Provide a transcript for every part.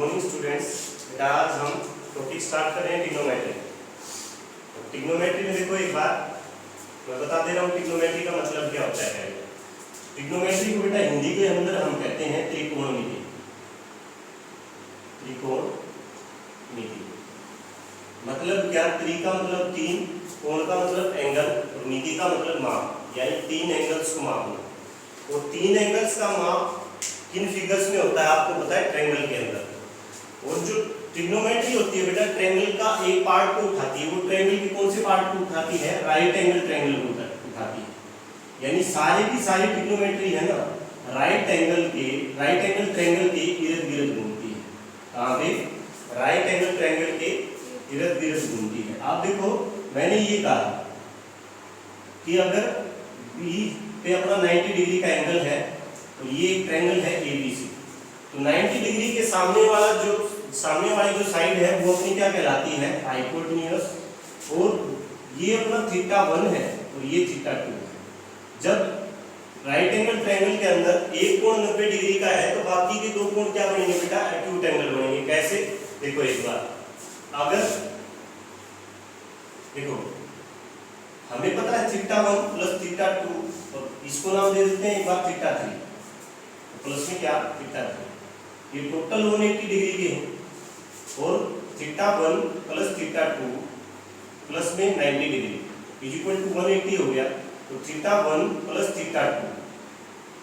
Morning students. बेटा आज हम टॉपिक स्टार्ट कर रहे हैं ट्रिग्नोमेट्री। ट्रिग्नोमेट्री में देखो एक बार मैं बता दे रहा हूँ ट्रिग्नोमेट्री का मतलब क्या होता है। ट्रिग्नोमेट्री को बेटा हिंदी के अंदर हम कहते हैं त्रिकोणमिति। त्रिकोणमिति मतलब क्या? त्रि का मतलब तीन, कोण का मतलब एंगल और मिति का मतलब माप, यानी तीन एंगल्स को मापना। और तीन एंगल्स का माप किन फिगर्स में होता है आपको पता है? ट्रायंगल के अंदर। और जो ट्रिग्नोमेट्री होती है बेटा ट्रायंगल का एक पार्ट को उठाती है। वो ट्रायंगल के कौन से पार्ट को उठाती है? राइट एंगल ट्रायंगल को उठाती है। यानी सारी की सारी ट्रिग्नोमेट्री है ना राइट एंगल ट्रायंगल के इर्द गिर्द घूमती है। कहाँ पे? राइट एंगल ट्रायंगल के इर्द गिर्द घूमती है। आप देखो मैंने ये कहा कि अगर बी पे अपना 90 डिग्री का एंगल है तो ये एक ट्रायंगल है ABC। तो 90 डिग्री के सामने वाली जो साइड है वो अपनी क्या कहलाती है? हाइपोटेन्यूज। और ये अपना θ1 है और ये θ2 है। जब राइट एंगल ट्रायंगल के अंदर एक कोण 90 डिग्री का है तो बाकी के दो कोण क्या बनेंगे बेटा? एक्यूट एंगल बनेंगे। कैसे? देखो एक बार, अगर देखो हमें पता है θ1 प्लस θ2 और इसको नाम दे देते हैं एक बार θ3 प्लस में क्या? θ3। ये टोटल 180 डिग्री के हैं और θ1 प्लस θ2 प्लस में 90 डिग्री इज इक्वल टू 180 हो गया। तो θ1 plus θ2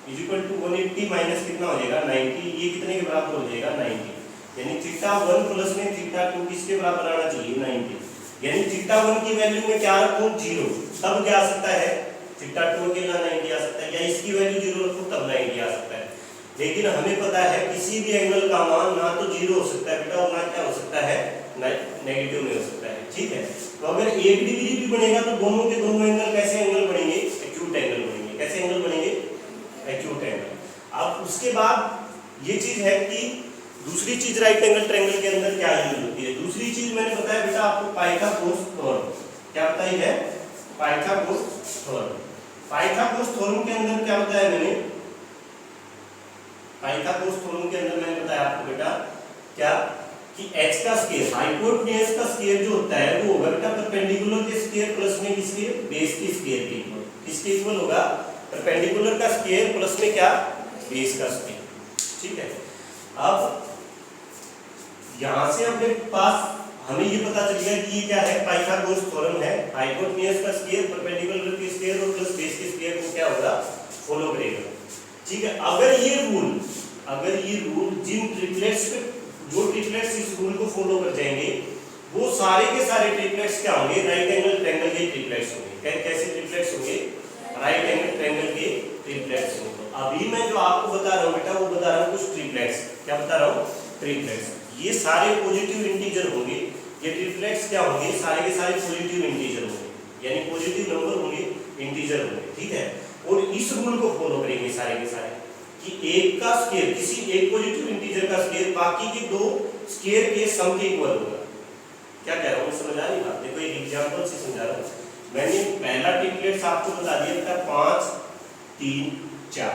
is equal to 180 minus कितना हो जाएगा? 90। ये कितने के बराबर हो जाएगा? 90। यानी θ1 प्लस में θ2 किसके बराबर आना चाहिए? 90। यानी θ1 की वैल्यू में क्या रखूं? 0। तब क्या आ सकता है? θ2 के लिए 90 आ सकता है, या इसकी वैल्यू 0 रखूं तब 90 आ सकता है। लेकिन हमें पता है किसी भी एंगल का मान ना तो 0 हो सकता है बेटा और ना क्या हो सकता है? नेगेटिव में हो सकता है। ठीक है, तो अगर 1 डिग्री भी बनेगा तो दोनों के दोनों एंगल कैसे एंगल बनेंगे? एक्यूट एंगल बनेंगे। कैसे एंगल बनेंगे? Acute angle. अब उसके बाद ये चीज है कि दूसरी चीज राइट एंगल ट्रायंगल के अंदर क्या यूज होती है? दूसरी चीज मैंने बताया बेटा आपको पाइथागोरस थ्योरम। क्या बताई है? Pythagoras theorem. पाइथागोरस थ्योरम के अंदर क्या बताया मैंने? पाइथागोरस थ्योरम के अंदर मैंने बताया आपको बेटा क्या कि h का स्क्वायर, हाइपोटेन्यूज का स्क्वायर जो होता है वो होगा बेटा परपेंडिकुलर के स्क्वायर प्लस में किसके? बेस के स्क्वायर के इक्वल। किसके इक्वल होगा? परपेंडिकुलर का स्क्वायर प्लस में क्या? बेस का स्क्वायर। ठीक है, अब यहां से अपने पास हमें ये पता चल गया कि ये क्या है? पाइथागोरस थ्योरम है। हाइपोटेन्यूज का स्क्वायर परपेंडिकुलर के स्क्वायर और प्लस बेस के स्क्वायर को क्या होगा? फॉलो करेगा। ठीक है, अगर ये रूल जिन ट्रिपलेट्स पे जो ट्रिपलेट्स इस रूल को फॉलो कर जाएंगे वो सारे के सारे ट्रिपलेट्स क्या होंगे? राइट एंगल ट्रायंगल के ट्रिपलेट्स होंगे। कैसे ट्रिपलेट्स होंगे? राइट एंगल ट्रायंगल के ट्रिपलेट्स होंगे। अभी मैं जो आपको बता रहा हूं बेटा वो बता रहा हूं कुछ ट्रिपलेट्स। क्या बता रहा हूं? ट्रिपलेट्स। ये सारे पॉजिटिव इंटीजर होंगे। ये ट्रिपलेट्स क्या होंगे? सारे के सारे पॉजिटिव इंटीजर होंगे, यानी पॉजिटिव नंबर होंगे, इंटीजर होंगे। ठीक है, और इस रूल को फॉलो करेंगे सारे के सारे कि एक का स्क्वायर, किसी एक पॉजिटिव इंटीजर का स्क्वायर बाकी के दो स्क्वायर के सम के इक्वल होगा। क्या कह रहा हूं? समझ आ रही बात? देखो एक एग्जांपल से समझा रहा हूं। मैंने पहला ट्रिपलेट्स आपको बता दिया था 5 3 4।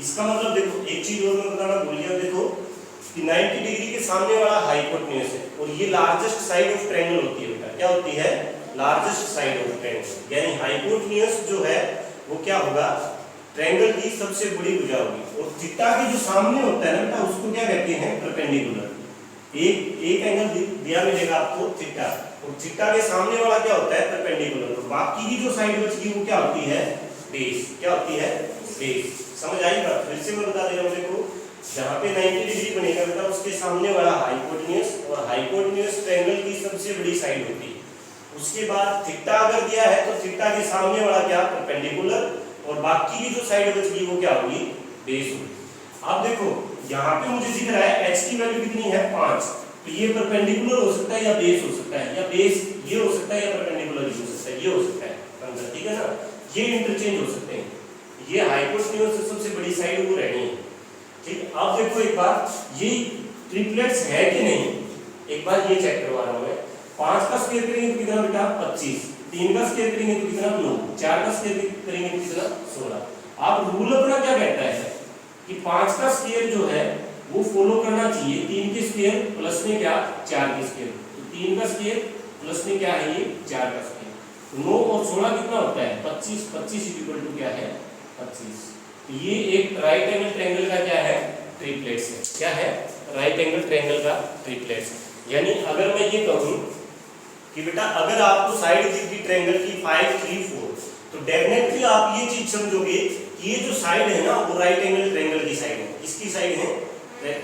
इसका मतलब देखो एक चीज और मैं बताना भूल गया। देखो कि 90 डिग्री के सामने वाला हाइपोटेन्यूज है और ये लार्जेस्ट साइड ऑफ ट्रायंगल होती है बेटा। क्या होती है? Largest side of triangle. यानी हाइपोटेन्यूज जो है वो क्या होगा? ट्रायंगल की सबसे बड़ी भुजा होगी। और थीटा के जो सामने होता है ना बेटा उसको क्या कहते हैं? परपेंडिकुलर। एक एंगल दिया मिलेगा आपको थीटा, और थीटा के सामने वाला क्या होता है? परपेंडिकुलर। तो बाकी की जो साइड बचती वो क्या होती है? बेस। क्या होती है? बेस। समझ आई बात? फिर से मैं बता दे रहा हूं। देखो जहां पे 90 डिग्री बनेगा बेटा उसके सामने वाला हाइपोटेन्यूज, और हाइपोटेन्यूज ट्रायंगल की सबसे बड़ी साइड होती है। उसके बाद थीटा अगर दिया है तो थीटा के सामने वाला क्या? परपेंडिकुलर, और बाकी की जो साइड बचेगी वो क्या होगी? बेस होगी। अब देखो यहाँ पे मुझे दिख रहा है h की वैल्यू कितनी है? 5। तो ये परपेंडिकुलर हो सकता है या बेस हो सकता है, या बेस ये हो सकता है या परपेंडिकुलर ये हो सकता है, ये हो सकता है अंदर। ठीक है ना, ये इंटरचेंज हो सकते हैं। ये हाइपोटेन्यूज से सबसे बड़ी साइड वो रहनी है। ठीक, अब देखो एक बार ये ट्रिपलेट्स है कि नहीं, एक बार ये चेक करवा रहा हूं मैं। 5 का स्क्वायर करेंगे तो कितना बेटा? 25। 3 का स्क्वायर करेंगे तो कितना? 9। 4 का स्क्वायर करेंगे तो कितना? 16। आप रूल अपना क्या कहता है कि 5 का स्क्वायर जो है वो फॉलो करना चाहिए 3 के स्क्वायर प्लस में क्या 4 के स्क्वायर। तो 3 का स्क्वायर प्लस में क्या है ये 4 का स्क्वायर। तो 9 और 16 कितना होता है 25। 25 इक्वल टू क्या है 25। तो ये एक राइट एंगल ट्रायंगल का क्या है ट्रिपलेट्स है। क्या है राइट एंगल ट्रायंगल का ट्रिपलेट्स। यानी अगर मैं ये कहूँ कि बेटा अगर आपको साइड दी थी ट्रायंगल की 5 3 4 तो डेफिनेटली आप ये चीज समझोगे कि ये जो साइड है ना वो राइट एंगल ट्रायंगल की साइड है। किसकी साइड है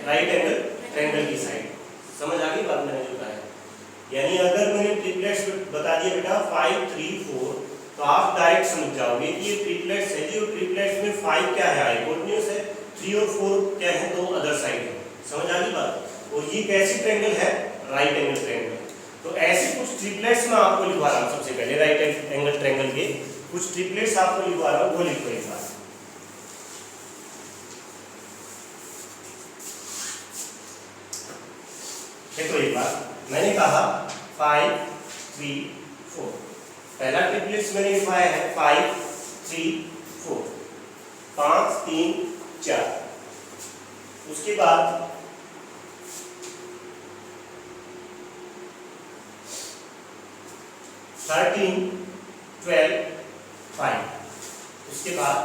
राइट एंगल ट्रायंगल की साइड। समझ आ गई बात मैंने जो कहा है। यानी अगर मैंने ट्रिपलेट्स बता दिया बेटा 5 3 4 तो आप डायरेक्ट समझ जाओगे कि ये ट्रिपलेट्स है जी। और ट्रिपलेट्स में 5 क्या है हाइपोटेन्यूज है, 3 और 4 क्या है दो अदर साइड है। समझ आ गई बात। और ये कैसी ट्रायंगल है राइट एंगल ट्रायंगल। तो ऐसे कुछ ट्रिपलेट्स मैं आपको लिखवा रहा हूँ। सबसे पहले राइट एंगल ट्रायंगल के कुछ ट्रिपलेट्स आपको लिखवा रहा हूँ, वो लिखो एक बार। देखो एक बार मैंने कहा 5 3 4 पहला ट्रिपलेट्स मैंने लिखवाया है 5 3 4 5 3 4। उसके बाद 13 12 5। उसके बाद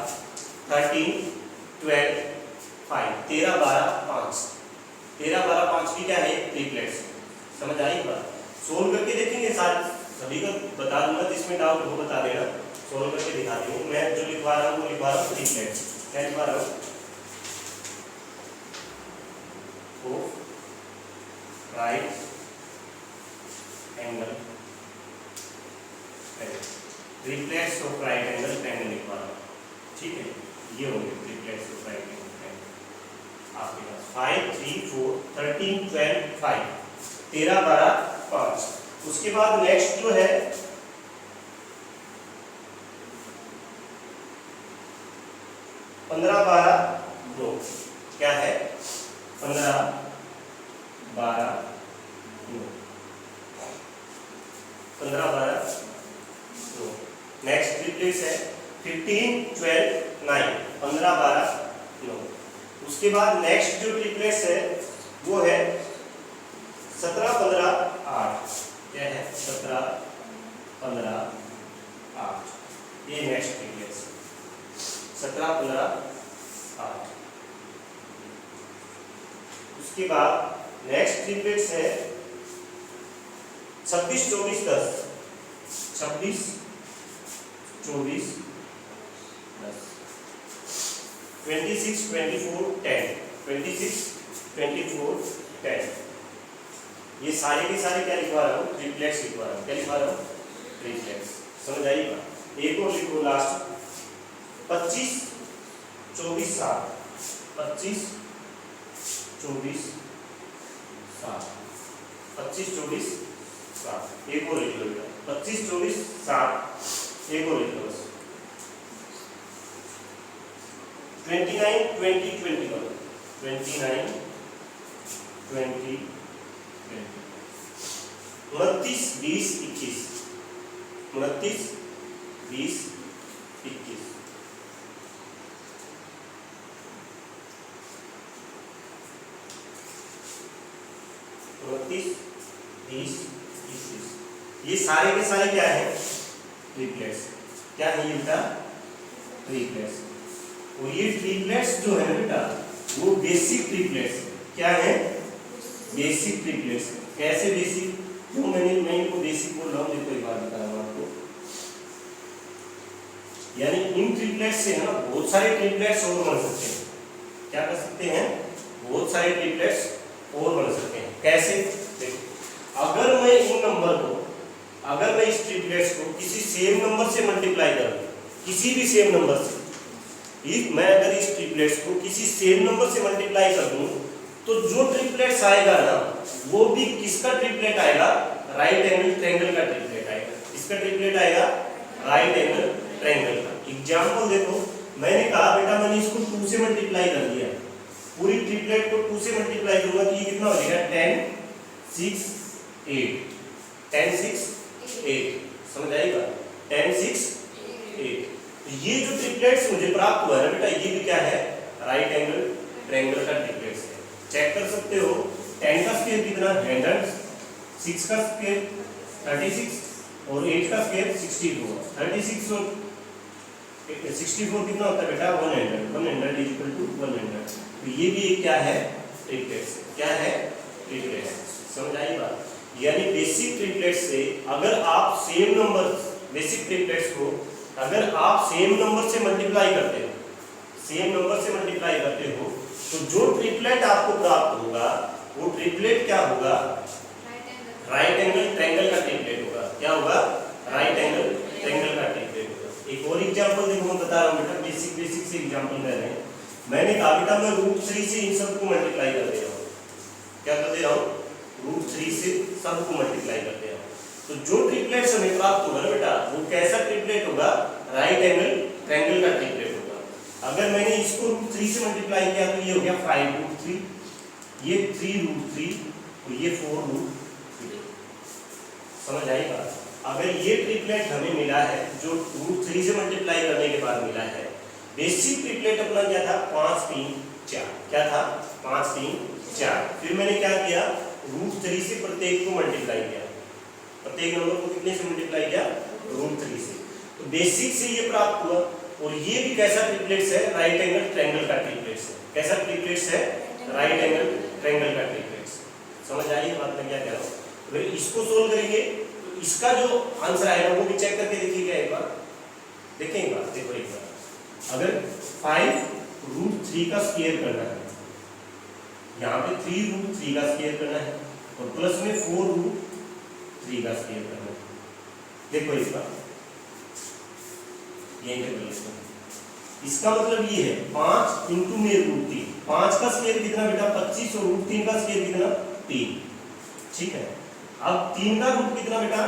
13 12 5 13 12 5। 13 12 5 की क्या है ट्रिपलेट्स। समझ आई बात। सोल्व करके देखेंगे साथ सभी को बता दूंगा, जिसमें डाउट हो बता देना। सोल्व करके दिखा देंगे। मैं जो लिखवा रहा हूँ वो लिखवा रहा हूँ ट्रिपलेट्स। क्या लिखवा रहा हूँ right angle triplets of right angle triangle लिखवा रहा हूँ। ठीक है ये होंगे triplets of right angle triangle आपके पास 5 3 4 13 12 5 13 12 5। उसके बाद नेक्स्ट जो है 15 12 2। क्या है 15 12 2 15 12 2। नेक्स्ट ट्रिपलेट्स है 15 12 9 15 12 9। उसके बाद नेक्स्ट जो ट्रिपलेट्स है वो है 17 15 8। क्या है 17 15 8। ये नेक्स्ट ट्रिपलेट्स 17 15 8। उसके बाद नेक्स्ट ट्रिपलेट्स है 26 24 10 26 24 10 26 24 10 26 24 10। ये सारे के सारे क्या लिखवा रहा हूँ ट्रिपलेट्स लिखवा रहा हूँ। क्या लिखवा रहा हूँ ट्रिपलेट्स। समझ आइएगा। एक और लिखो लास्ट 25 24 7 25 24 7 25 24 7। एक और लिख लो 25 24 7। एक और लिख लो 29 20 21 29 20 29 20 21 29 20 21। ये सारे के सारे क्या है ट्रिपलेट्स। क्या है ये बेटा ट्रिपलेट्स। और ये ट्रिपलेट्स जो है बेटा वो बेसिक ट्रिपलेट्स। क्या है बेसिक ट्रिपलेट्स। कैसे बेसिक क्यों मैं इनको बेसिक बोल रहा हूँ देखो एक बात बता रहा हूँ आपको। यानी इन ट्रिपलेट्स से ना बहुत सारे ट्रिपलेट्स और बन सकते हैं। क्या कर सकते हैं बहुत सारे ट्रिपलेट्स और बन सकते हैं। कैसे देखो अगर मैं इन नंबर को अगर मैं इस ट्रिपलेट्स को किसी सेम नंबर से मल्टीप्लाई करूं किसी भी सेम नंबर से मैं अगर इस ट्रिपलेट्स को किसी सेम नंबर से मल्टीप्लाई कर दूं तो जो ट्रिपलेट्स आएगा ना वो भी किसका ट्रिपलेट आएगा राइट एंगल ट्रायंगल का ट्रिपलेट आएगा। किसका ट्रिपलेट आएगा राइट एंगल ट्रायंगल का। एग्जांपल देखो मैंने कहा बेटा मैंने इसको 2 से मल्टीप्लाई कर दिया। पूरी ट्रिपलेट को 2 से मल्टीप्लाई करूंगा तो ये कितना हो जाएगा 10 6 8 10 6 8। समझ आएगा 10 6 8। तो ये जो ट्रिपलेट्स मुझे प्राप्त हुआ है ना बेटा ये भी क्या है राइट एंगल ट्रायंगल का ट्रिपलेट्स है। चेक कर सकते हो 10 का स्क्वायर कितना 100, 6 का स्क्वायर 36 और 8 का स्क्वायर 64। 36 और 64 कितना होता है बेटा 100 100 इज इक्वल टू 100। तो ये भी क्या है ट्रिपलेट्स, क्या है ट्रिपलेट्स। समझ आई बात? यानी बेसिक ट्रिपलेट्स से अगर आप सेम नंबर, बेसिक ट्रिपलेट्स को अगर आप सेम नंबर से मल्टीप्लाई करते हो, सेम नंबर से मल्टीप्लाई करते हो, तो जो ट्रिपलेट आपको प्राप्त होगा वो ट्रिपलेट क्या होगा, राइट एंगल ट्रायंगल का ट्रिपलेट होगा। क्या होगा? राइट एंगल ट्रायंगल का ट्रिपलेट होगा। एक और एग्जांपल देखो, मैं बता रहा हूं बेटा, बेसिक से एग्जांपल ले रहे हैं। मैंने कहा बेटा मैं √3 से इन सबको मल्टीप्लाई कर दे रहा हूं। क्या कर दे रहा हूं? √3 से सबको मल्टीप्लाई कर दे रहा हूं। तो जो ट्रिपलेट हमें प्राप्त होगा ना बेटा, वो कैसा ट्रिपलेट होगा? राइट एंगल ट्रायंगल का ट्रिपलेट होगा। अगर मैंने इसको √3 से मल्टीप्लाई किया तो ये हो गया 5√3, ये 3√3 और ये 4√3। समझ आई बात? अगर ये ट्रिपलेट हमें मिला है जो √3 से मल्टीप्लाई करने के बाद मिला है, बेसिक ट्रिपलेट अपना क्या था 5 3 4। क्या था? 5 3 4। फिर मैंने क्या किया? √3 से प्रत्येक को मल्टीप्लाई किया, प्रत्येक नंबर को कितने से मल्टीप्लाई किया? √3 से। तो बेसिक से ये प्राप्त हुआ। और ये भी कैसा ट्रिपलेट्स है? राइट एंगल ट्रायंगल का ट्रिपलेट्स है। कैसा ट्रिपलेट्स है? राइट एंगल ट्रायंगल का ट्रिपलेट्स। समझ आई बात मैं क्या कह रहा हूँ? अगर इसको सोल्व करेंगे तो इसका जो आंसर आएगा वो भी चेक करके देखिएगा एक बार, देखें एक बार, देखो एक बार। अगर 5√3 का स्क्वायर करना है, यहाँ पे 3√3 का स्क्वायर करना है और प्लस में 4√3 का स्क्वायर करना है। देखो इस बार यही टेबल इसका, इसका मतलब ये है 5 इंटू में √3। 5 का स्क्वायर कितना बेटा 25 और √3 का स्क्वायर कितना 3। ठीक है, अब 3 का रूट कितना बेटा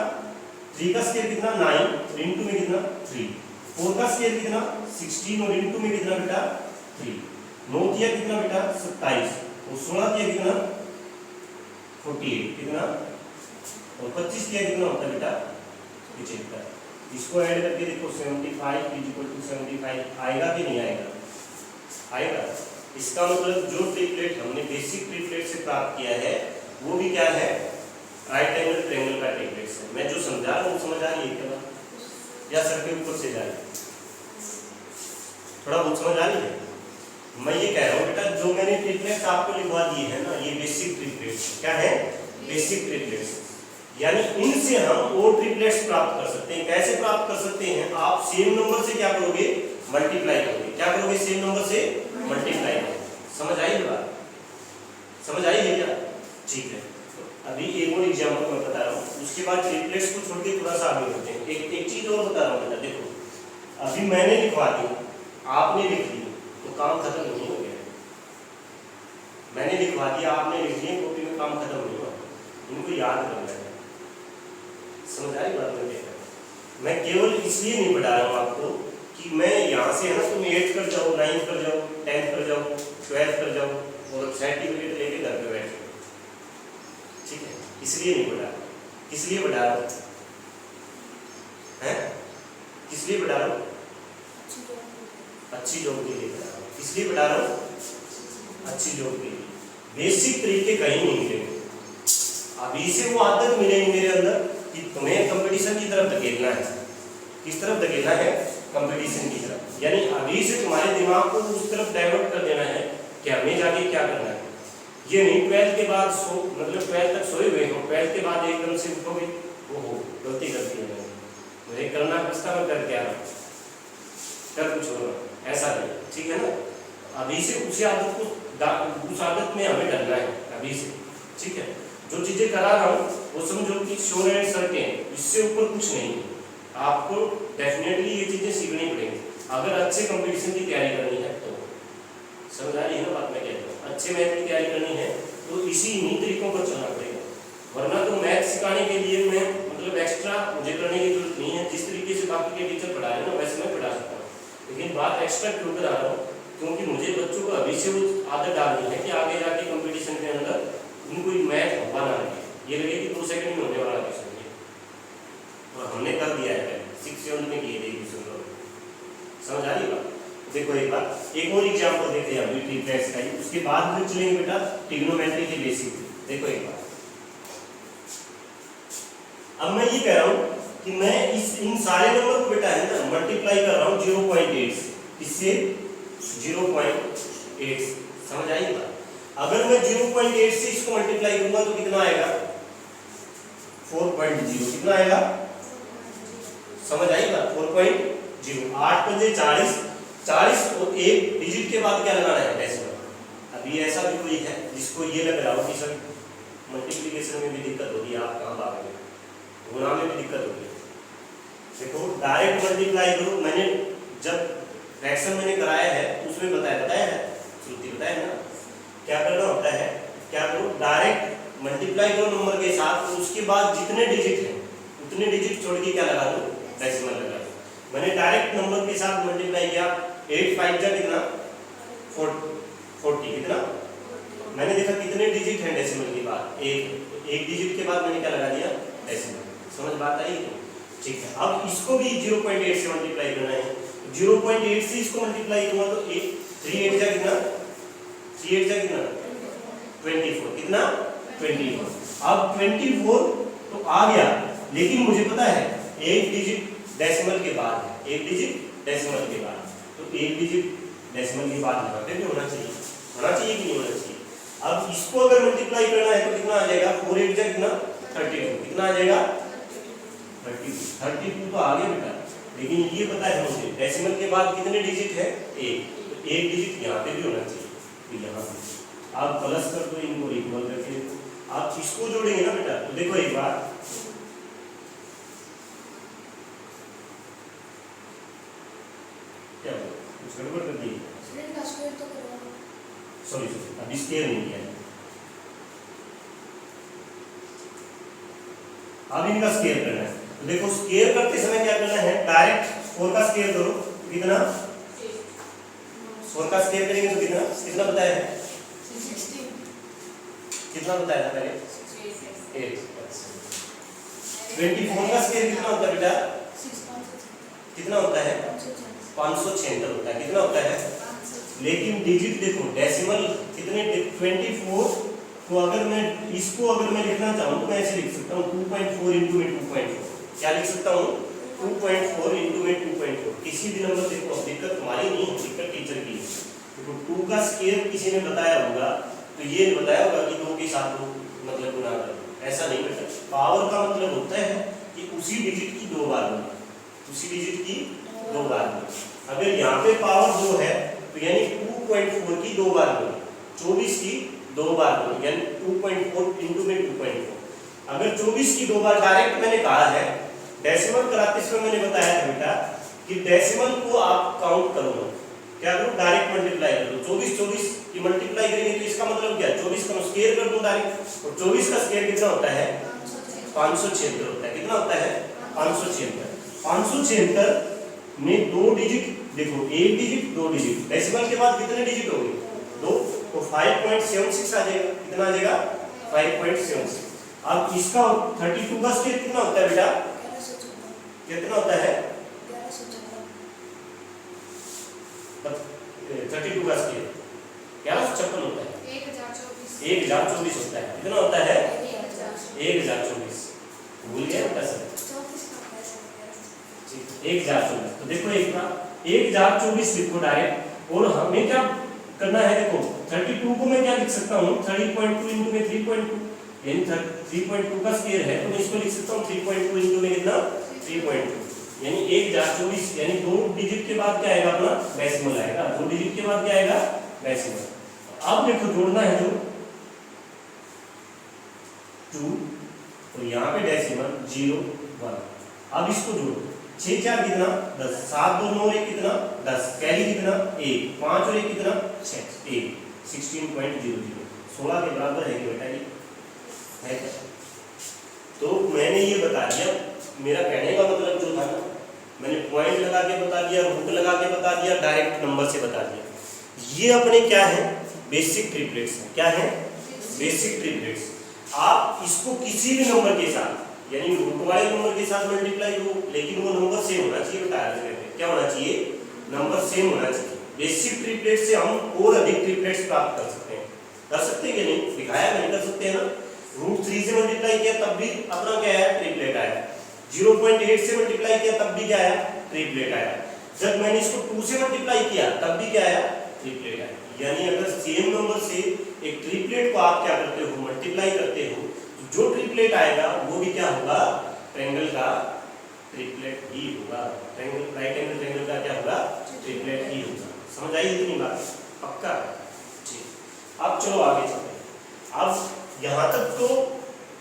3 का स्क्वायर कितना 9 और इंटू में कितना 3। 4 का स्क्वायर कितना 16 और इंटू में कितना बेटा 3। 9 किया कितना बेटा 27 और 16 किया कितना 48 कितना और 25 किया कितना होता है बेटा 75। इसको ऐड करके देखो 75 = 75 आएगा कि नहीं आएगा? आएगा। इसका मतलब जो ट्रिपलेट हमने बेसिक ट्रिपलेट से प्राप्त किया है वो भी क्या है? राइट एंगल ट्रायंगल का ट्रिपलेट है। मैं जो समझा रहा हूँ समझ आ रही है क्या? या सर के ऊपर से जा रही है? थोड़ा बहुत समझ आ रही है? मैं ये कह रहा हूँ बेटा जो मैंने ट्रिपलेट्स आपको लिखवा दिए हैं ना, ये बेसिक ट्रिपलेट्स क्या है? Basic triplets. यानी इनसे हम और ट्रिपलेट्स प्राप्त कर सकते हैं। कैसे प्राप्त कर सकते हैं? आप सेम नंबर से क्या करोगे? मल्टीप्लाई करोगे। क्या करोगे? सेम नंबर से मल्टीप्लाई करोगे। समझ आई बात? समझ आई है क्या? ठीक है, अभी एक और एग्जांपल मैं बता रहा हूँ, उसके बाद ट्रिपलेट्स को छोड़ के थोड़ा सा आगे बढ़ते हैं। एक चीज और बता रहा हूँ बेटा, देखो अभी मैंने लिखवा दी, आपने लिख ली तो काम खत्म नहीं हो गया। मैंने लिखवा दिया, आपने लिख लिया, कॉपी में काम खत्म नहीं हुआ, इनको याद करना है। समझ आई बात? मैं केवल इसलिए नहीं पढ़ा रहा हूँ आपको कि मैं यहाँ से है ना तुम 8th कर जाओ, 9th कर जाओ, 10th कर जाओ, 12th कर जाओ और सर्टिफिकेट लेके घर पे बैठ जाओ। ठीक है, इसलिए नहीं पढ़ा। किस लिए पढ़ा रहा हूँ? हैं? किस लिए पढ़ा रहा हूँ? अच्छी जॉब के लिए पढ़ा रहा हूँ। किस लिए पढ़ा रहा हूँ? अच्छी जॉब के लिए। बेसिक तरीके कहीं नहीं मिलेंगे। अभी से वो आदत मिलेगी मेरे अंदर कि तुम्हें कंपटीशन की तरफ धकेलना है। किस तरफ धकेलना है? कंपटीशन की तरफ। यानी अभी से तुम्हारे दिमाग को उस तरफ डाइवर्ट कर देना है कि हमें जाके क्या करना है। ये नहीं 12th के बाद मतलब 12th तक सोए हुए हो, 12th के बाद एकदम से उठोगे, ओहो गलती कर दी है, मुझे करना कुछ था, मैं कर क्या रहा कर कुछ होगा, ऐसा नहीं। ठीक है ना? अभी से उसी आदत को, उस आदत में हमें डरना है अभी से। ठीक है, जो चीजें करा रहा हूँ वो समझो कि श्योर एंड सर्टेन, इससे ऊपर कुछ नहीं है। आपको डेफिनेटली ये चीजें सीखनी पड़ेंगी अगर अच्छे कंपटीशन की तैयारी करनी है तो। समझ आ रही है ना बात मैं कह रहा हूँ? अच्छे मैथ की तैयारी करनी है तो इन्हीं तरीकों पर चलना पड़ेगा, वरना तो मैथ सिखाने के लिए मैं मतलब एक्स्ट्रा मुझे करने की जरूरत नहीं है। जिस तरीके से बाकी के टीचर पढ़ा रहे हैं ना वैसे मैं पढ़ा सकता हूँ, लेकिन बात एक्स्ट्रा क्यों करा रहा हूँ? क्योंकि मुझे बच्चों को अभी से वो आदत डालनी है कि आगे जाके कंपटीशन के अंदर उनको मैथ हवा ना लगे, ये लगे कि 2 सेकंड में होने वाला क्वेश्चन है। और हमने कर दिया है, 6 7 में किए थे क्वेश्चन। समझ आ रही बात? देखो एक बार एक और एग्जांपल देखते हैं अभी ट्रिप्लेट्स का ही, उसके बाद में चलेंगे बेटा ट्रिग्नोमेट्री के बेसिक। देखो एक बार, अब मैं ये कह रहा हूं कि मैं इन सारे नंबर को बेटा है ना मल्टीप्लाई कर रहा हूं 0.8 से, इससे 0.8 समझ आई बात। अगर मैं 0.8 से इसको मल्टीप्लाई करूंगा तो कितना आएगा 4.0, कितना आएगा समझ आई बात 4.0। 8 पंजे 40, 40 और एक डिजिट के बाद क्या लगाना है डेसिमल। अभी ऐसा भी कोई है जिसको ये लग रहा हो कि सर मल्टीप्लिकेशन में भी दिक्कत होगी, आप कहाँ भागोगे, गुणा में भी दिक्कत होगी। देखो डायरेक्ट मल्टीप्लाई करो, मैंने जब फ्रैक्शन मैंने कराया है उसमें बताया है श्रुति बताया है ना क्या करना होता है। क्या करो डायरेक्ट मल्टीप्लाई करो नंबर के साथ, तो उसके बाद जितने डिजिट हैं उतने डिजिट छोड़ के क्या लगा दो डेसिमल लगा दो। मैंने डायरेक्ट नंबर के साथ मल्टीप्लाई किया, 8 5 जा कितना 40, कितना मैंने देखा कितने डिजिट हैं डेसिमल के बाद, एक डिजिट के बाद मैंने क्या लगा दिया डेसिमल। समझ बात आई ठीक है। अब इसको भी 0.8 से मल्टीप्लाई करना है, 0.8 से इसको मल्टीप्लाई करूंगा तो 3 8 जा कितना 3 8 जा कितना 24, कितना 24। अब 24 तो आ गया, लेकिन मुझे पता है एक डिजिट डेसिमल के बाद है, एक डिजिट डेसिमल के बाद, तो एक डिजिट डेसिमल के बाद यहाँ पे भी होना चाहिए कि नहीं होना चाहिए। अब इसको अगर मल्टीप्लाई करना है तो कितना आ जाएगा 4 8 जा कितना 32, कितना आ जाएगा 32 तो आ गया बेटा। लेकिन ये पता है मुझे डेसिमल के बाद कितने डिजिट है एक, तो एक डिजिट यहाँ पे भी होना चाहिए, तो यहाँ पे आप प्लस कर दो इनको इक्वल करके, आप इसको जोड़ेंगे ना बेटा। तो देखो एक बार क्या कुछ गड़बड़ कर दी, सॉरी अभी स्केयर नहीं किया है, अब इनका स्केयर करना है। तो देखो स्केयर करते समय क्या करना है, डायरेक्ट 4 का स्केयर करो कितना 4 का स्केयर करेंगे तो कितना कितना बताया है 16, कितना बताया था पहले 8। 24 का स्केयर कितना होता है बेटा, कितना होता है 576 होता है, कितना होता है। लेकिन डिजिट देखो डेसिमल कितने 24, तो अगर मैं इसको अगर मैं लिखना चाहूँ तो मैं ऐसे लिख सकता हूँ 2.4 इंटू में 2.4, क्या लिख सकता हूँ 2.4 इंटू में 2.4। किसी भी नंबर देखो दिक्कत तुम्हारी नहीं है, दिक्कत टीचर की है। देखो 2 का स्केयर किसी ने बताया होगा तो ये बताया होगा कि 2 के साथ मतलब गुणा करो, ऐसा नहीं बेटा। पावर का मतलब होता है कि उसी डिजिट की 2 बार गुणा, उसी डिजिट की 2 बार गुणा। अगर यहाँ पे पावर 2 है तो यानी 2.4 की 2 बार गुणा, 24 की 2 बार गुणा, यानी 2.4 इंटू में 2.4। अगर 24 की 2 बार डायरेक्ट मैंने कहा है, डेसिमल कराते समय मैंने बताया था बेटा कि डेसिमल को आप काउंट करो, क्या करो डायरेक्ट मल्टीप्लाई कर दो। 24 की मल्टीप्लाई करेंगे तो इसका मतलब क्या 24 का स्क्वायर कर दो डायरेक्ट, और 24 का स्क्वायर कितना होता है 576 होता है, कितना होता है 576। 576 में 2 डिजिट देखो, एक डिजिट 2 डिजिट, डेसिमल के बाद कितने डिजिट हो गए 2, तो 5.76 आ जाएगा, कितना आ जाएगा 5.76। अब इसका 32 का स्क्वायर कितना होता है बेटा, कितना होता है 32 का स्क्वायर 1156 होता है, 1024 होता है, कितना होता है 1024। भूल गए बेटा सर 1024। तो देखो एक बार 1024 लिखो डायरेक्ट, और हमें क्या करना है देखो 32 को मैं क्या लिख सकता हूँ 30.2 इंटू में 3.2, यानी 3.2 का स्क्वायर है तो मैं इसको लिख सकता हूँ 3.2 इंटू में कितना 3.2, यानी 1024, यानी 2 डिजिट के बाद क्या आएगा अपना डेसिमल आएगा, 2 डिजिट के बाद क्या आएगा डेसिमल। अब देखो जोड़ना है जो 2, तो यहाँ पे डेसिमल 0 1, अब इसको जोड़ो 6 4 कितना 10, 7 2 9 1 कितना 10, कैरी कितना 1, 5 और 1 कितना 6, 1 16.00, 16 के बराबर है कि बेटा ये है क्या। तो मैंने ये बता दिया, मेरा कहने का मतलब जो था ना, मैंने पॉइंट लगा के बता दिया, हुक लगा के बता दिया, डायरेक्ट नंबर से बता दिया। ये अपने क्या है बेसिक ट्रिपलेट्स है, क्या है बेसिक ट्रिपलेट्स। आप इसको किसी भी नंबर के साथ यानी रूट वाले नंबर के साथ मल्टीप्लाई हो, लेकिन वो नंबर सेम होना चाहिए बेटा, क्या होना चाहिए नंबर सेम होना चाहिए। बेसिक ट्रिपलेट से हम और अधिक ट्रिपलेट्स प्राप्त कर सकते हैं। कर सकते हैं कि नहीं, दिखाया मैंने, कर सकते हैं ना। √3 से मल्टीप्लाई किया तब भी अपना क्या है, ट्रिपलेट आया। 0.8 से मल्टीप्लाई किया तब भी क्या आया, ट्रिपलेट आया। जब मैंने इसको 2 से मल्टीप्लाई किया तब भी क्या आया, ट्रिपलेट आया। यानी अगर सेम नंबर से एक ट्रिपलेट को आप क्या करते हो, मल्टीप्लाई करते हो, तो जो ट्रिपलेट आएगा वो भी क्या होगा, ट्रायंगल का ट्रिपलेट ही होगा। ट्रायंगल, राइट एंगल ट्रायंगल का क्या होगा, ट्रिपलेट ही होगा। समझ आई इतनी बात, पक्का? ठीक, अब चलो आगे चलते हैं। अब यहाँ तक तो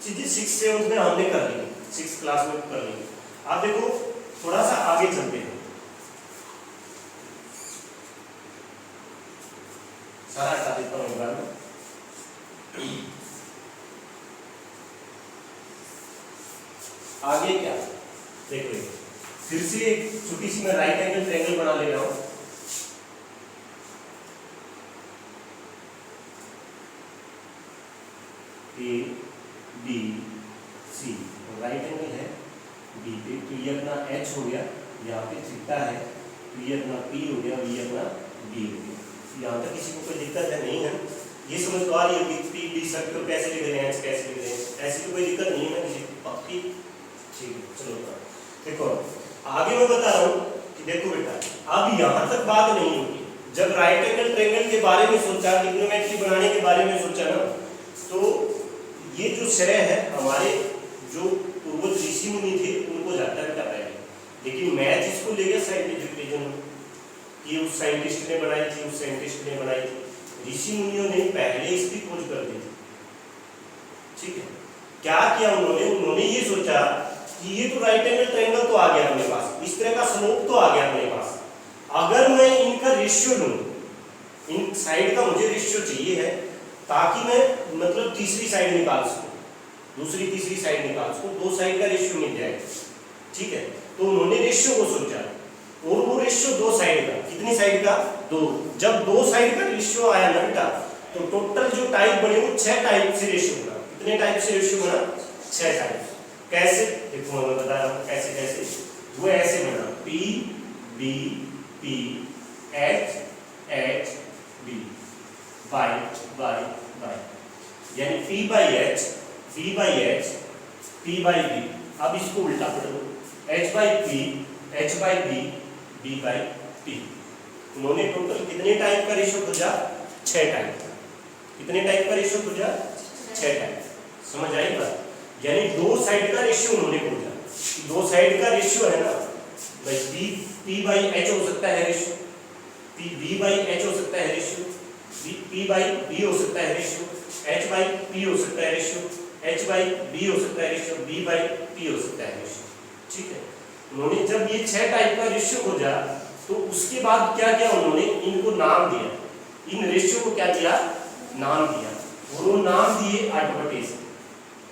चीजें 6 7 में हमने कर ली, 6 क्लास में कर ली। अब देखो थोड़ा सा आगे चलते हैं, सारा हटा देता हूँ एक बार में। आगे क्या देखो, फिर से एक छोटी सी मैं राइट एंगल ट्रायंगल बना ले रहा हूं। A B C right angle है बी पे, तो ये अपना एच हो गया, यहाँ पे थीटा है, तो ये अपना पी हो गया, ये अपना बी हो गया। यहाँ तक किसी को कोई दिक्कत है, नहीं है? ये समझ तो आ रही है कि पी बी सर्कल कैसे लिख रहे हैं, एच कैसे लिख रहे हैं, ऐसी तो कोई दिक्कत नहीं है ना किसी को, पक्की? ठीक है, चलो देखो आगे मैं बता रहा हूँ कि देखो बेटा, अब यहाँ तक बात नहीं होगी। जब राइट एंगल ट्रायंगल के बारे में सोचा, ट्रिग्नोमेट्री बनाने के बारे में सोचा ना, तो ये जो श्रेय है हमारे जो पूर्वज ऋषि मुनि थे उनको जाता है बेटा पहले, लेकिन मैथ इसको ले गया साइंटिफिक रीजन में कि उस साइंटिस्ट ने बनाई थी, उस साइंटिस्ट ने बनाई थी। ऋषि मुनियों ने पहले इसकी खोज कर दी थी। ठीक है, क्या किया उन्होंने, उन्होंने ये सोचा कि ये तो राइट एंगल ट्रायंगल तो आ गया अपने पास, इस तरह का स्लोप तो आ गया अपने पास, अगर मैं इनका रेशियो लूं, इन साइड का मुझे रेशियो चाहिए है ताकि मैं मतलब तीसरी साइड निकाल सकूं, दूसरी तीसरी साइड निकाल सकूं, दो साइड का रेशियो मिल जाएगा। ठीक है, तो उन्होंने रेशियो को सोचा और वो रेशियो दो साइड का, कितनी साइड का, दो। जब दो साइड का रेशियो आया ना बेटा, तो टोटल जो टाइप बने वो 6 टाइप से रेशियो बना। कितने टाइप से रेशियो बना, 6 टाइप। कैसे देखो मैं बता रहा हूँ कैसे कैसे, वो ऐसे बना P B P H H B by by by, यानी P by H B by H P by B। अब इसको उल्टा पढ़ लो, H by P H by B B by P। उन्होंने टोटल कितने टाइप का रेशियो खोजा, 6 टाइप का। कितने टाइप का रेशियो खोजा, 6 टाइप। समझ आई बात? यानी दो साइड का रेशियो उन्होंने खोजा, दो साइड का रेशियो है ना भाई, P by H हो सकता है रेशियो, B by H हो सकता है रेशियो, P by B हो सकता है रेशियो, H by P हो सकता है रेशियो, H by B हो सकता है रेशियो, B by P हो सकता है रेशियो। ठीक है, उन्होंने जब ये 6 टाइप का रेशियो खोजा तो उसके बाद क्या किया, उन्होंने इनको नाम दिया, इन रेशियो को क्या दिया, नाम दिया, और वो नाम दिए एडवर्टाइज,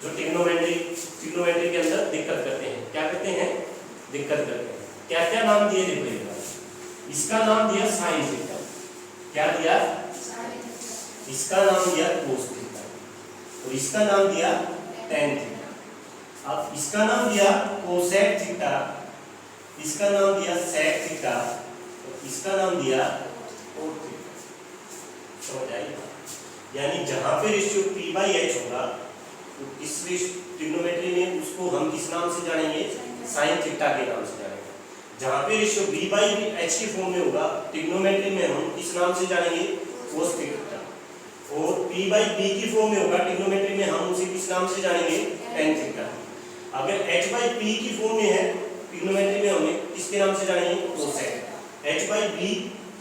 जो ट्रिग्नोमेट्री के अंदर दिक्कत करते हैं। क्या करते हैं, दिक्कत करते हैं। क्या क्या नाम दिए देखो एक बार, इसका नाम दिया साइन थीटा, क्या दिया, इसका नाम दिया कोस थीटा, और इसका नाम दिया टेन थीटा। अब इसका नाम दिया कोसेक थीटा, इसका नाम दिया सेक थीटा, और इसका नाम दिया कोट थीटा। समझ आई? यानी जहां पे रेशियो P by H होगा तो इस ट्रिग्नोमेट्री में उसको हम किस नाम से जानेंगे, साइन थीटा के नाम से जानेंगे। जहां पे रेशियो B by H के फॉर्म में होगा ट्रिग्नोमेट्री में हम किस नाम से जानेंगे, कोस थीटा। और P by B की फॉर्म में होगा ट्रिग्नोमेट्री में हम उसे किस नाम से जानेंगे, टेन थीटा। अगर H by P की फॉर्म में है ट्रिग्नोमेट्री में हमें किसके नाम से जानेंगे, cosec. H by B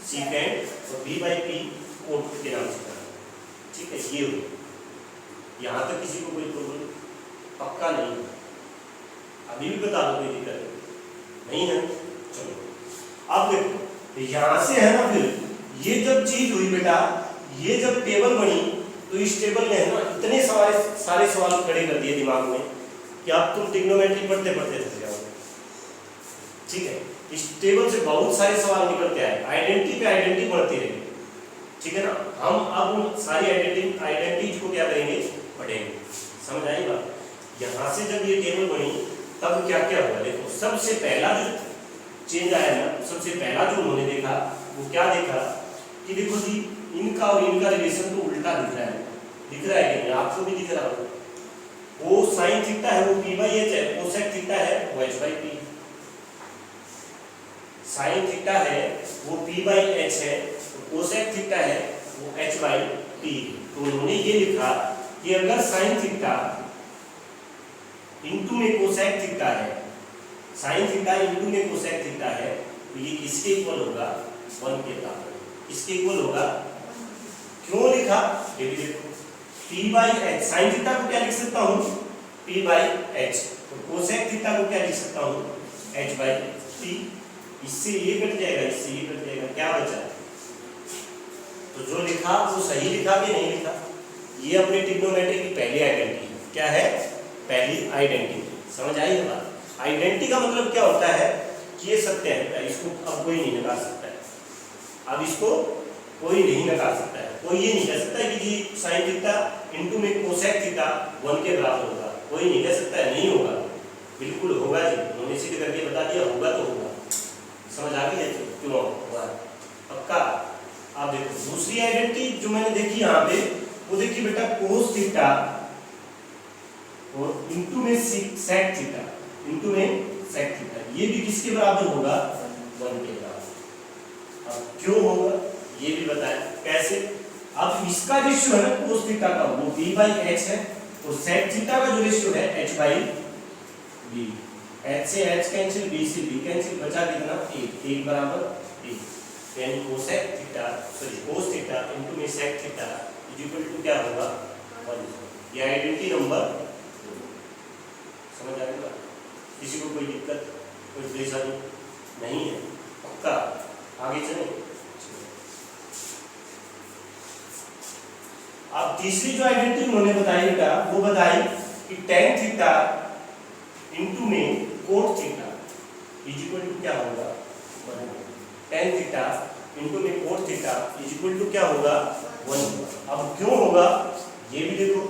secant और B by P कोट के नाम से जानेंगे। ठीक है, ये हो, यहाँ तक किसी को कोई प्रॉब्लम पक्का नहीं, अभी भी बता दो, कोई दिक्कत नहीं है। चलो अब देखो यहाँ से है ना, फिर ये जब चीज हुई बेटा, ये जब टेबल बनी तो इस टेबल ने है ना इतने सारे सवाल खड़े कर दिए दिमाग में कि अब तुम ट्रिग्नोमेट्री पढ़ते पढ़ते थक जाओगे। ठीक है, इस टेबल से बहुत सारे सवाल निकल के आए, आइडेंटिटी पे आइडेंटिटी बढ़ती रहेगी। ठीक है ना, हम अब उन सारी आइडेंटिटीज को क्या करेंगे, पढ़ेंगे। समझ आई बात? यहाँ से जब ये टेबल बनी तब क्या क्या हुआ देखो, सबसे पहला जो चेंज आया ना, सबसे पहला जो उन्होंने देखा वो क्या देखा कि देखो जी इनका और इनका रिलेशन तो उल्टा दिख रहा है कि नहीं? आपको भी दिख रहा होगा। वो साइन थीटा है वो p/h है, कोसेक थीटा है वो h/p। साइन थीटा है वो p/h है, कोसेक थीटा है वो h/p। तो उन्होंने ये लिखा कि अगर साइन थीटा इनटू में कोसेक थीटा है, साइन थीटा इनटू में कोसेक थीटा है, तो ये किसके इक्वल होगा? 1 के बराबर। किसके इक्वल होगा? क्यों लिखा? ये भी देखो p/h, साइन थीटा को क्या लिख सकता हूँ? p/h। तो कोसेक थीटा को क्या लिख सकता हूँ? h/p। इससे ये कट जाएगा, इससे ये कट जाएगा, क्या बचा? तो जो लिखा वो सही लिखा कि नहीं लिखा? ये अपने ट्रिग्नोमेट्री की पहली आइडेंटिटी है। क्या है? पहली आइडेंटिटी। समझ आई है बात? आइडेंटिटी का मतलब क्या होता है कि ये सत्य है, इसको अब कोई नहीं नकार सकता है। अब इसको कोई नहीं नकार सकता है। कोई ये नहीं कह सकता कि जी साइन थीटा इनटू में कोसेक थीटा 1 के बराबर होगा। कोई नहीं कह सकता है, नहीं होगा। बिल्कुल होगा जी, उन्होंने सिद्ध करके बता दिया, होगा तो होगा। समझ आ गई है क्यों होगा? पक्का? आप देखो दूसरी आइडेंटिटी जो मैंने देखी यहाँ पे, वो देखिए बेटा कोस थीटा और इनटू में सेक थीटा, इनटू में सेक थीटा, ये भी किसके बराबर होगा? 1 के बराबर। अब क्यों होगा ये भी बताएं कैसे। अब इसका रेशियो है ना कोस थीटा का, वो b/h है, और सेक थीटा का जो रेशियो है h/b। h से h कैंसिल, b से b कैंसिल, बचा कितना? 1 बराबर 1। यानी cosec theta cos theta into में sec theta is equal to क्या होगा? 1। ये आइडेंटिटी नंबर 2। समझ आ गया? किसी को कोई दिक्कत, कोई परेशानी नहीं है? पक्का? आगे चलें। अब तीसरी जो आइडेंटिटी उन्होंने बताई बेटा, वो बताई कि tan थीटा इनटू में cot theta is equal to क्या होगा? 1। tan थीटा इनटू में cot theta is equal to क्या होगा? 1। अब क्यों होगा ये भी देखो।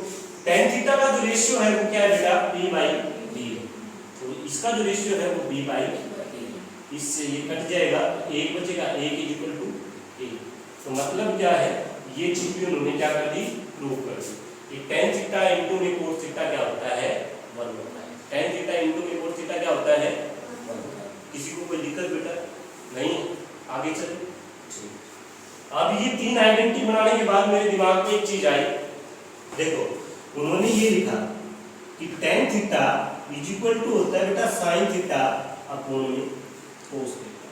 tan थीटा का जो रेशियो है वो क्या है बेटा? p/d। तो इसका जो रेशियो है वो b/d। इससे ये कट जाएगा, 1 बचेगा, 1 इज इक्वल टू 1। तो मतलब क्या है, ये चीज भी उन्होंने क्या कर दी? प्रूव कर दी कि tan थीटा इनटू में कोट थीटा क्या होता है? 1 होता है। tan थीटा इनटू में कोट थीटा क्या होता है? 1 होता है। किसी को कोई दिक्कत बेटा नहीं? आगे चले। अब ये 3 आइडेंटिटी बनाने के बाद मेरे दिमाग में एक चीज आई। देखो उन्होंने ये लिखा कि tan theta is equal to होता है बेटा sin थीटा अपॉन में cos थीटा।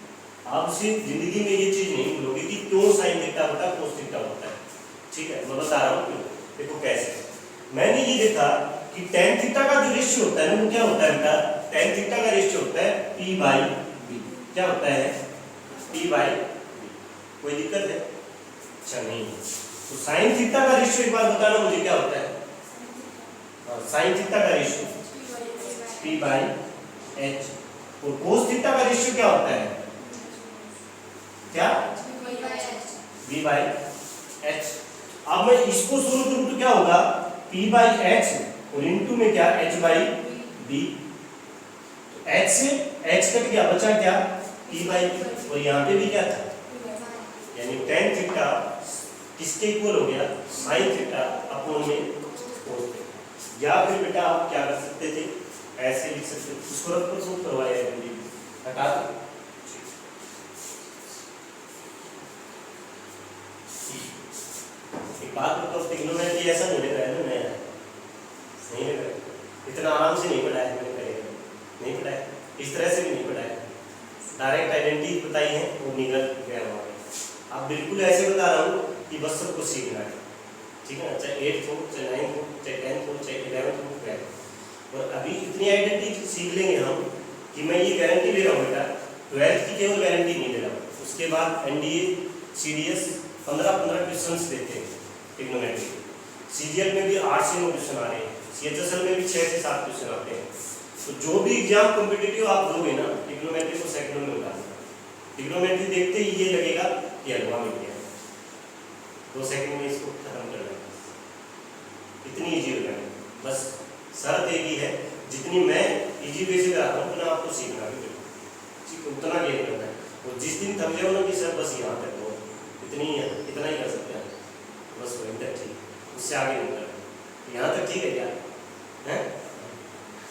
आप सिर्फ जिंदगी में ये चीज नहीं भूलोगे कि क्यों sin थीटा होता है, cos थीटा होता है। ठीक है, मैं बता रहा हूँ क्यों। देखो कैसे। मैंने ये देखा कि tan थीटा का जो रेशियो होता है ना, वो क्या होता है बेटा? tan थीटा का रेशियो होता है p/b। क्या होता है? p/b। कोई दिक्कत है? अच्छा नहीं। तो sin थीटा का रेशियो एक बार बताना मुझे क्या होता है? sin थीटा का रेशियो p/h, और cos थीटा का रेशियो क्या होता है? क्या? v/h। अब मैं इसको सोल्व करूं तो क्या होगा? p/h और इनटू में क्या? h/b। h से h कट गया, बचा क्या? p/b। और यहाँ पे भी क्या था? यानी tan थीटा किसके इक्वल हो गया? sin थीटा अपॉन में cos थीटा। या फिर बेटा आप क्या कर सकते थे? ऐसे लिख सकते थे। इसको रख कर प्रूव करवाया है, हटा दो। एक बात बताओ, ट्रिग्नोमेट्री ऐसा नहीं लग रहा है ना नया? नहीं लग रहा है। इतना आराम से नहीं पढ़ाया मैंने, करेगा नहीं पढ़ाया, इस तरह से भी नहीं पढ़ाया। डायरेक्ट आइडेंटिटी बताई है वो निकल गया हमारे। आप बिल्कुल ऐसे बता रहा हूँ कि बस सबको सीखना है। ठीक है ना? चाहे 8th हो, चाहे 9th हो, चाहे 10th हो, चाहे 11th हो, 12th। और अभी इतनी आइडेंटिटी सीख लेंगे हम कि मैं ये गारंटी ले रहा हूँ बेटा, 12th की केवल गारंटी नहीं दे रहा हूँ। उसके बाद NDA CDS 15-15 क्वेश्चन देते हैं ट्रिग्नोमेट्री। CGL में भी 8 से 9 क्वेश्चन आ रहे हैं, CHSL में भी 6 से 7 क्वेश्चन आते हैं। तो जो भी एग्जाम कॉम्पिटिटिव आप दोगे ना, ट्रिग्नोमेट्री को सेकंड में उतारना। ट्रिग्नोमेट्री देखते ही ये लगेगा कि हलवा मिल गया, 2 सेकंड में इसको खत्म कर लेंगे। इतनी इजी हो जाएगी। बस शर्त एक ही है, जितनी मैं इजी वे से कराता हूँ उतना आपको सीखना भी ठीक है, उतना गेन करना है। तो जिस दिन थक जाओ ना कि सर बस यहाँ तक हो, इतनी ही है, इतना ही कर सकते हैं बस, वहीं तक ठीक, उससे आगे नहीं करना, यहाँ तक ठीक है क्या है?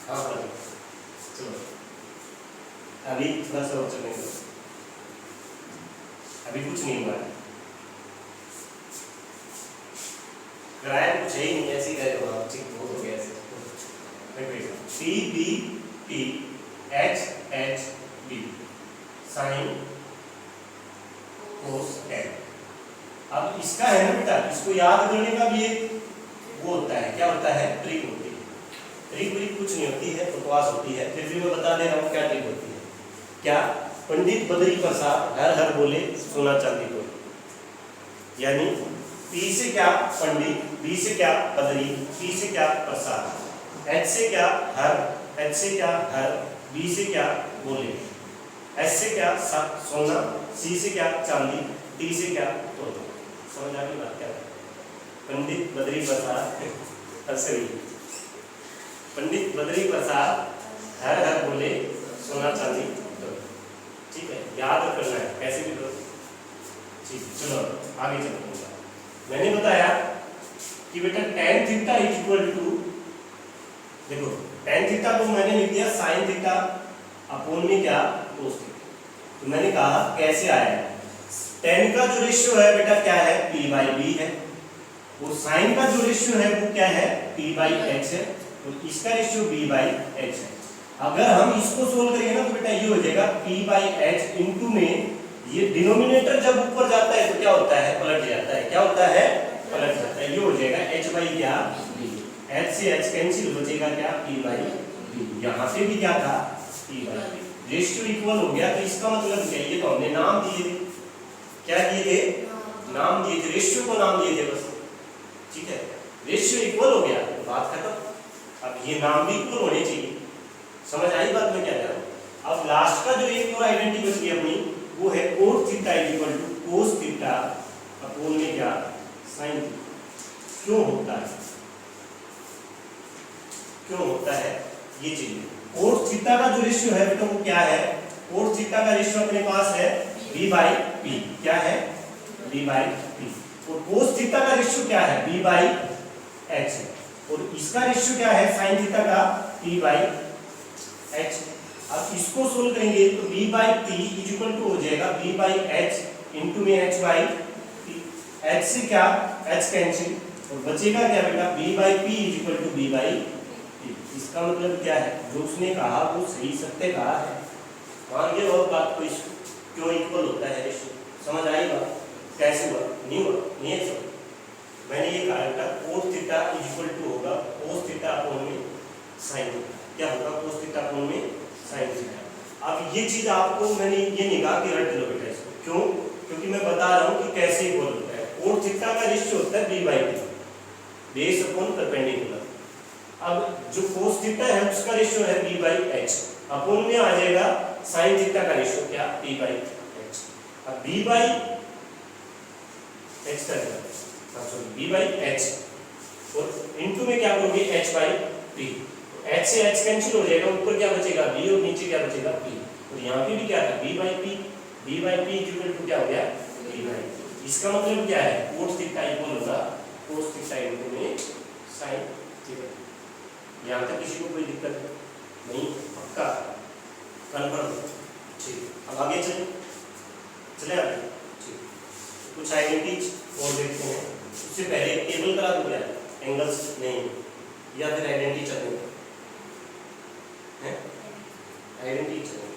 हाँ भाई चलो अभी थोड़ा सा और चलेंगे, अभी कुछ नहीं हुआ है, कराया कुछ है ही नहीं, ऐसे ही रहे तो आप ठीक बहुत हो गया ऐसे। C B T H H B sine cos N. अब इसका है ना बेटा, इसको याद करने का भी एक वो होता है, क्या होता है, ट्रिक होती है। ट्रिक ब्रिक कुछ नहीं होती है, बकवास होती है, फिर भी मैं बता दे रहा हूँ क्या ट्रिक होती है। क्या? पंडित बदरी प्रसाद हर हर बोले सोना चांदी बोले, यानी पी से क्या पंडित, बी से क्या बदरी, पी से क्या प्रसाद, एच से क्या हर, एच से क्या हर, बी से क्या बोले, एच से क्या सोना, सी से क्या चांदी, डी से क्या तोता। समझ आ गई बात क्या है? पंडित बदरी प्रसाद सही, पंडित बदरी प्रसाद हर हर बोले सोना चांदी तोता। ठीक है, याद करना है कैसे भी करो। ठीक, चलो आगे चलते हैं। मैंने बताया कि बेटा tan theta is equal to, देखो tan थीटा को मैंने लिख दिया sin थीटा अपॉन में क्या cos थीटा। तो मैंने कहा कैसे आया है, tan का जो रेशियो है बेटा क्या है, p/b है, और sin का जो रेशियो है वो क्या है, p/h है, तो इसका रेशियो b/h है। अगर हम इसको सोल्व करेंगे ना तो बेटा ये हो जाएगा p/h इनटू में, ये डिनोमिनेटर जब ऊपर जाता है तो क्या होता है, पलट जाता है, क्या होता है, पलट जाता है, ये हो जाएगा h बाई क्या b, h से h कैंसिल, बचेगा क्या p/b, यहाँ पे भी क्या था p/b, रेशियो इक्वल हो गया। तो इसका मतलब क्या, ये तो हमने नाम दिए थे, क्या दिए थे, नाम दिए थे, रेशियो को नाम दिए थे बस, ठीक है, रेशियो इक्वल हो गया, बात खत्म। अब ये नाम भी इक्वल होने चाहिए, समझ आई बात में क्या कह रहा हूँ। अब लास्ट का जो एक और आइडेंटिटी बच गई अपनी, वो है cos theta equal to cos theta upon में क्या sin थीटा। क्यों होता है, क्यों होता है ये चीज, cos थीटा का जो रेशियो है बेटा वो क्या है, cos थीटा का रेशियो अपने पास है b/p, क्या है b/p, और cos थीटा का रेशियो क्या है b/h, और इसका रेशियो क्या है sin थीटा का p/h। अब इसको सोल्व करेंगे तो b/t इज इक्वल टू हो जाएगा b/h इनटू में h बाई p, h से क्या h कैंसिल, और बचेगा क्या बेटा b/p is equal to b/t। इसका मतलब क्या है, जो उसने कहा वो सही सत्य कहा है, मान गए और बात को, इसको क्यों इक्वल होता है रेशियो, समझ आई बात, कैसे हुआ, नहीं हुआ, नहीं है सब। मैंने ये कहा बेटा cos theta is equal to होगा cos थीटा अपॉन में sin थीटा, क्या होगा cos थीटा अपॉन में sin थीटा। अब ये चीज आपको मैंने ये नहीं कहा कि रट लो बेटा इसको, क्यों, क्योंकि मैं बता रहा हूँ कि कैसे इक्वल होता है। cos थीटा का रेशियो होता है b/t, बेस अपॉन परपेंडिकुलर। अब जो cos थीटा है उसका रेशियो है b/h, अपॉन में आ जाएगा sin थीटा का रेशियो क्या p/h। अब b/h का b/h और इनटू में क्या करोगे h/p, h से h कैंसिल हो जाएगा, ऊपर क्या बचेगा b और नीचे क्या बचेगा p, और यहाँ पे भी क्या था b/p, b/p इक्वल टू क्या हो गया b/p। इसका मतलब क्या है, cos थीटा इक्वल होगा cos थीटा इनटू में sin थीटा। यहाँ तक किसी को कोई दिक्कत नहीं, पक्का कन्फर्म, ठीक। अब आगे चले आगे, ठीक। कुछ आइडेंटिटीज और देखते हैं, उससे पहले टेबल करा दूं क्या, एंगल्स नहीं, या फिर आइडेंटिटी चलेंगे, हैं आइडेंटिटी चलेंगे।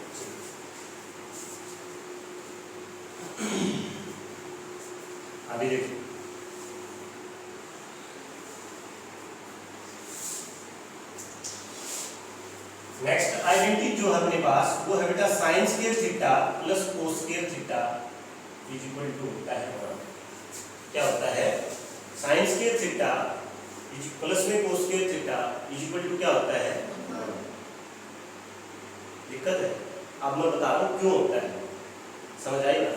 अभी देखिए नेक्स्ट आइडेंटिटी जो है अपने पास वो है बेटा sin square theta plus cos square theta is equal to होता है, क्या होता है, sin स्क्वायर थीटा प्लस में cos square theta is equal to क्या होता है, दिक्कत है। अब मैं बता रहा हूँ क्यों होता है, समझ आएगा।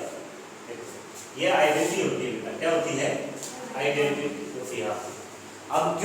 ये आइडेंटिटी होती है बेटा, क्या होती है, आइडेंटिटी होती है। अब क्यों